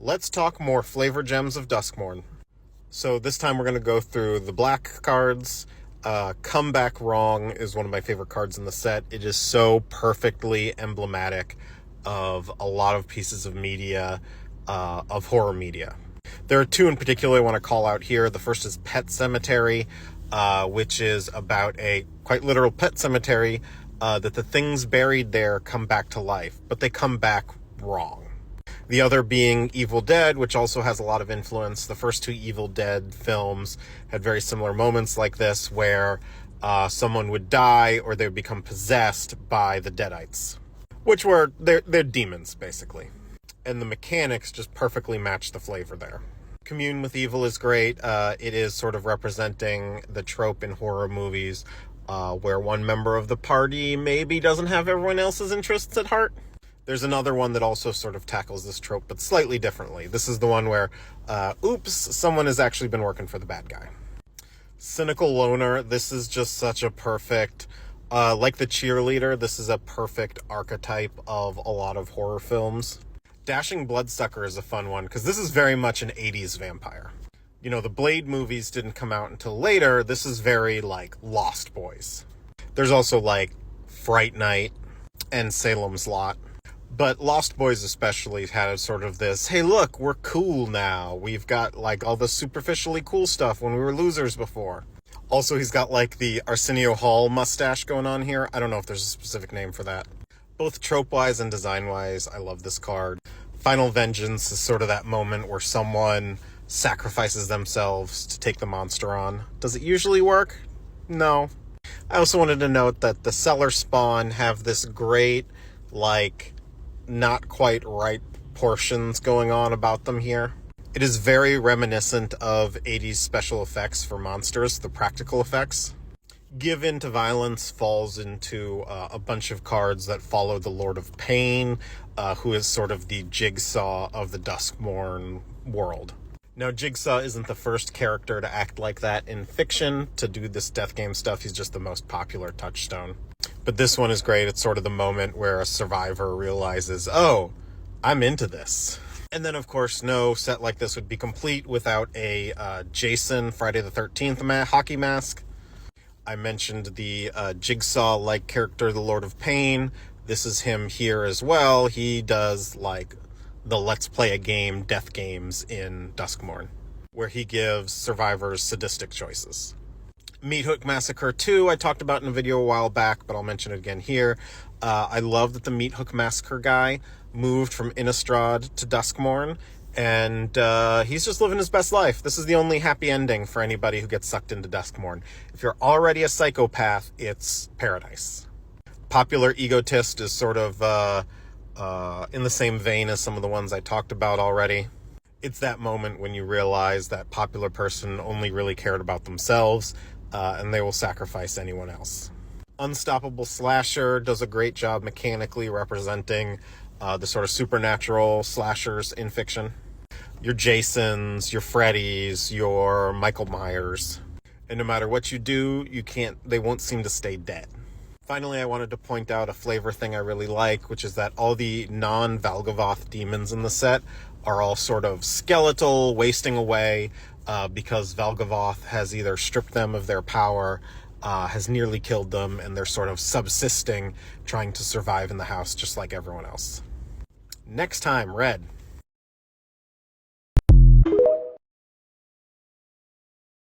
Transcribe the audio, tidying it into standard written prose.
let's talk more flavor gems of Duskmourn. So this time we're going to go through the black cards. Come Back Wrong is one of my favorite cards in the set. It is so perfectly emblematic of a lot of pieces of media, of horror media. There are two in particular I want to call out here. The first is Pet Cemetery, which is about a quite literal pet cemetery, that the things buried there come back to life, but they come back wrong. The other being Evil Dead, which also has a lot of influence. The first two Evil Dead films had very similar moments like this, where someone would die or they would become possessed by the Deadites, which were, they're demons, basically. And the mechanics just perfectly match the flavor there. Commune with Evil is great. It is sort of representing the trope in horror movies where one member of the party maybe doesn't have everyone else's interests at heart. There's another one that also sort of tackles this trope, but slightly differently. This is the one where, oops, someone has actually been working for the bad guy. Cynical Loner, this is just such a perfect, like the cheerleader, this is a perfect archetype of a lot of horror films. Dashing Bloodsucker is a fun one, because this is very much an 80s vampire. You know, the Blade movies didn't come out until later. This is very, like, Lost Boys. There's also, like, Fright Night and Salem's Lot. But Lost Boys especially had sort of this, hey, look, we're cool now. We've got, like, all the superficially cool stuff when we were losers before. Also, he's got, like, the Arsenio Hall mustache going on here. I don't know if there's a specific name for that. Both trope-wise and design-wise, I love this card. Final Vengeance is sort of that moment where someone sacrifices themselves to take the monster on. Does it usually work? No. I also wanted to note that the Cellar Spawn have this great, like, not quite right portions going on about them here. It is very reminiscent of 80s special effects for monsters, the practical effects. Give In to Violence falls into a bunch of cards that follow the Lord of Pain, who is sort of the Jigsaw of the Duskmourn world. Now, Jigsaw isn't the first character to act like that in fiction, to do this death game stuff. He's just the most popular touchstone. But this one is great. It's sort of the moment where a survivor realizes, oh, I'm into this. And then, of course, no set like this would be complete without a Jason Friday the 13th hockey mask. I mentioned the Jigsaw-like character, the Lord of Pain. This is him here as well. He does, like, the Let's Play a Game death games in Duskmourn, where he gives survivors sadistic choices. Meathook Massacre 2, I talked about in a video a while back, but I'll mention it again here. I love that the Meathook Massacre guy moved from Innistrad to Duskmourn, and he's just living his best life. This is the only happy ending for anybody who gets sucked into Duskmourn. If you're already a psychopath, it's paradise. Popular Egotist is sort of in the same vein as some of the ones I talked about already. It's that moment when you realize that popular person only really cared about themselves, and they will sacrifice anyone else. Unstoppable Slasher does a great job mechanically representing the sort of supernatural slashers in fiction. Your Jasons, your Freddys, your Michael Myers. And no matter what you do, they won't seem to stay dead. Finally, I wanted to point out a flavor thing I really like, which is that all the non-Valgavoth demons in the set are all sort of skeletal, wasting away, because Valgavoth has either stripped them of their power, has nearly killed them, and they're sort of subsisting, trying to survive in the house just like everyone else. Next time, Red.